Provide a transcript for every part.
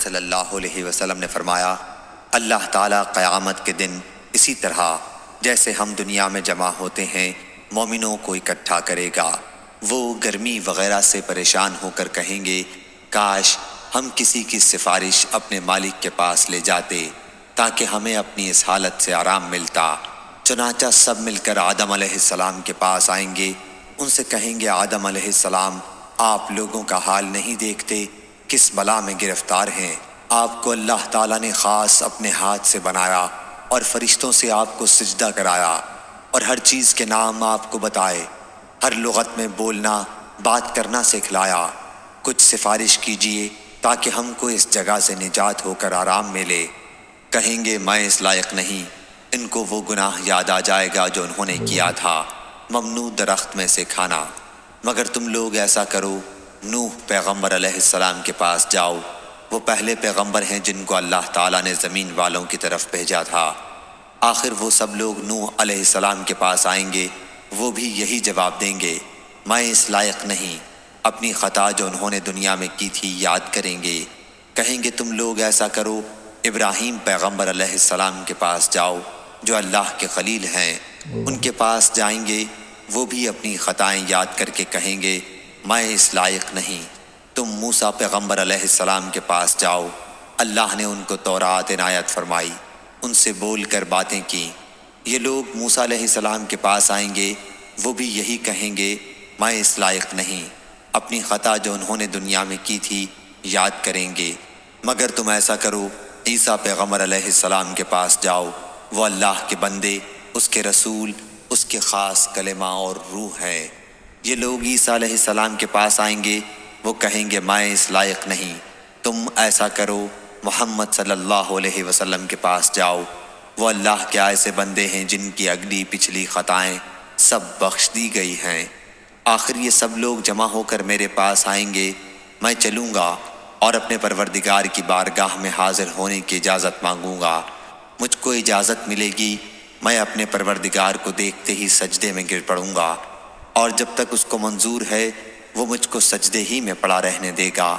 صلی اللہ علیہ وسلم نے فرمایا، اللہ تعالیٰ قیامت کے دن اسی طرح جیسے ہم دنیا میں جمع ہوتے ہیں مومنوں کو اکٹھا کرے گا۔ وہ گرمی وغیرہ سے پریشان ہو کر کہیں گے، کاش ہم کسی کی سفارش اپنے مالک کے پاس لے جاتے تاکہ ہمیں اپنی اس حالت سے آرام ملتا۔ چنانچہ سب مل کر آدم علیہ السلام کے پاس آئیں گے، ان سے کہیں گے، آدم علیہ السلام، آپ لوگوں کا حال نہیں دیکھتے، کس بلا میں گرفتار ہیں۔ آپ کو اللہ تعالیٰ نے خاص اپنے ہاتھ سے بنایا اور فرشتوں سے آپ کو سجدہ کرایا اور ہر چیز کے نام آپ کو بتائے، ہر لغت میں بولنا بات کرنا سکھلایا۔ کچھ سفارش کیجئے تاکہ ہم کو اس جگہ سے نجات ہو کر آرام ملے۔ کہیں گے، میں اس لائق نہیں۔ ان کو وہ گناہ یاد آ جائے گا جو انہوں نے کیا تھا، ممنوع درخت میں سے کھانا۔ مگر تم لوگ ایسا کرو، نوح پیغمبر علیہ السلام کے پاس جاؤ، وہ پہلے پیغمبر ہیں جن کو اللہ تعالیٰ نے زمین والوں کی طرف بھیجا تھا۔ آخر وہ سب لوگ نوح علیہ السلام کے پاس آئیں گے، وہ بھی یہی جواب دیں گے، میں اس لائق نہیں۔ اپنی خطا جو انہوں نے دنیا میں کی تھی یاد کریں گے۔ کہیں گے، تم لوگ ایسا کرو، ابراہیم پیغمبر علیہ السلام کے پاس جاؤ جو اللہ کے خلیل ہیں۔ ان کے پاس جائیں گے، وہ بھی اپنی خطائیں یاد کر کے کہیں گے، میں اس لائق نہیں۔ تم موسیٰ پیغمبر علیہ السلام کے پاس جاؤ، اللہ نے ان کو تورات عنایت فرمائی، ان سے بول کر باتیں کی۔ یہ لوگ موسیٰ علیہ السلام کے پاس آئیں گے، وہ بھی یہی کہیں گے، میں اس لائق نہیں۔ اپنی خطا جو انہوں نے دنیا میں کی تھی یاد کریں گے۔ مگر تم ایسا کرو، عیسیٰ پیغمبر علیہ السلام کے پاس جاؤ، وہ اللہ کے بندے، اس کے رسول، اس کے خاص کلمہ اور روح ہے۔ یہ لوگ عیسیٰ علیہ السلام کے پاس آئیں گے، وہ کہیں گے، میں اس لائق نہیں۔ تم ایسا کرو، محمد صلی اللہ علیہ وسلم کے پاس جاؤ، وہ اللہ کے ایسے بندے ہیں جن کی اگلی پچھلی خطائیں سب بخش دی گئی ہیں۔ آخر یہ سب لوگ جمع ہو کر میرے پاس آئیں گے، میں چلوں گا اور اپنے پروردگار کی بارگاہ میں حاضر ہونے کی اجازت مانگوں گا۔ مجھ کو اجازت ملے گی، میں اپنے پروردگار کو دیکھتے ہی سجدے میں گر پڑوں گا، اور جب تک اس کو منظور ہے وہ مجھ کو سجدے ہی میں پڑا رہنے دے گا۔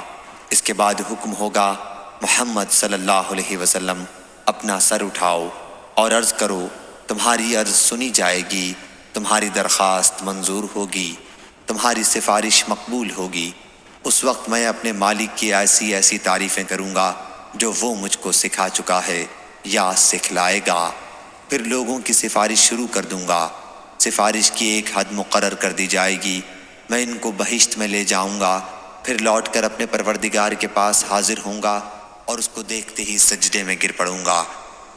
اس کے بعد حکم ہوگا، محمد صلی اللہ علیہ وسلم، اپنا سر اٹھاؤ اور عرض کرو، تمہاری عرض سنی جائے گی، تمہاری درخواست منظور ہوگی، تمہاری سفارش مقبول ہوگی۔ اس وقت میں اپنے مالک کی ایسی ایسی تعریفیں کروں گا جو وہ مجھ کو سکھا چکا ہے یا سکھلائے گا۔ پھر لوگوں کی سفارش شروع کر دوں گا۔ سفارش کی ایک حد مقرر کر دی جائے گی، میں ان کو بہشت میں لے جاؤں گا، پھر لوٹ کر اپنے پروردگار کے پاس حاضر ہوں گا اور اس کو دیکھتے ہی سجدے میں گر پڑوں گا،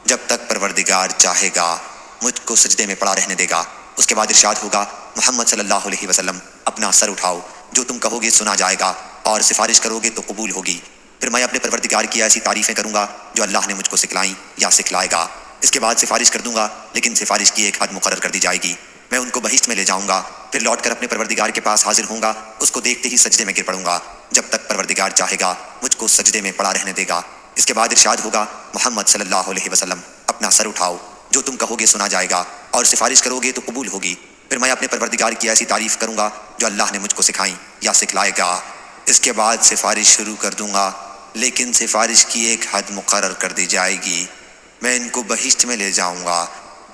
جب تک پروردگار چاہے گا مجھ کو سجدے میں پڑا رہنے دے گا۔ اس کے بعد ارشاد ہوگا، محمد صلی اللہ علیہ وسلم، اپنا سر اٹھاؤ، جو تم کہو گے سنا جائے گا اور سفارش کرو گے تو قبول ہوگی۔ پھر میں اپنے پروردگار کی ایسی تعریفیں کروں گا جو اللہ نے مجھ کو سکھلائیں یا سکھلائے گا۔ اس کے بعد سفارش کر دوں گا، لیکن سفارش کی ایک حد مقرر کر دی جائے گی، میں ان کو بہشت میں لے جاؤں گا، پھر لوٹ کر اپنے پروردگار کے پاس حاضر ہوں گا، اس کو دیکھتے ہی سجدے میں گر پڑوں گا، جب تک پروردگار چاہے گا مجھ کو سجدے میں پڑا رہنے دے گا۔ اس کے بعد ارشاد ہوگا، محمد صلی اللہ علیہ وسلم، اپنا سر اٹھاؤ، جو تم کہو گے سنا جائے گا اور سفارش کرو گے تو قبول ہوگی۔ پھر میں اپنے پروردگار کی ایسی تعریف کروں گا جو اللہ نے مجھ کو سکھائیں یا سکھلائے گا۔ اس کے بعد سفارش شروع کر دوں گا، لیکن سفارش کی ایک حد مقرر کر دی جائے گی، میں ان کو بہشت میں لے جاؤں گا،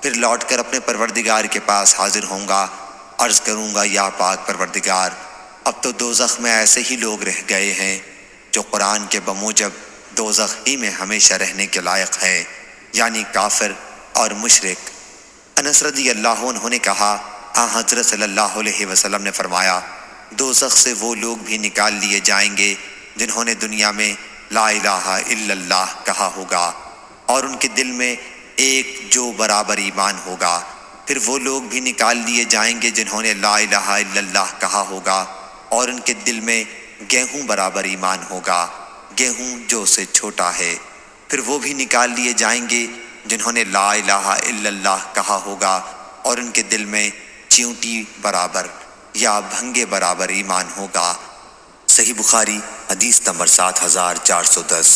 پھر لوٹ کر اپنے پروردگار کے پاس حاضر ہوں گا، عرض کروں گا، یا پاک پروردگار، اب تو دوزخ میں ایسے ہی لوگ رہ گئے ہیں جو قرآن کے بموجب دوزخ ہی میں ہمیشہ رہنے کے لائق ہیں، یعنی کافر اور مشرک۔ انس رضی اللہ عنہ نے کہا، حضرت صلی اللہ علیہ وسلم نے فرمایا، دوزخ سے وہ لوگ بھی نکال لیے جائیں گے جنہوں نے دنیا میں لا الہ الا اللہ کہا ہوگا اور ان کے دل میں ایک جو برابر ایمان ہوگا۔ پھر وہ لوگ بھی نکال لیے جائیں گے جنہوں نے لا الہ الا اللہ کہا ہوگا اور ان کے دل میں گیہوں برابر ایمان ہوگا، گیہوں جو سے چھوٹا ہے۔ پھر وہ بھی نکال لیے جائیں گے جنہوں نے لا الہ الا اللہ کہا ہوگا اور ان کے دل میں چیونٹی برابر یا بھنگے برابر ایمان ہوگا۔ صحیح بخاری، حدیث نمبر 7410۔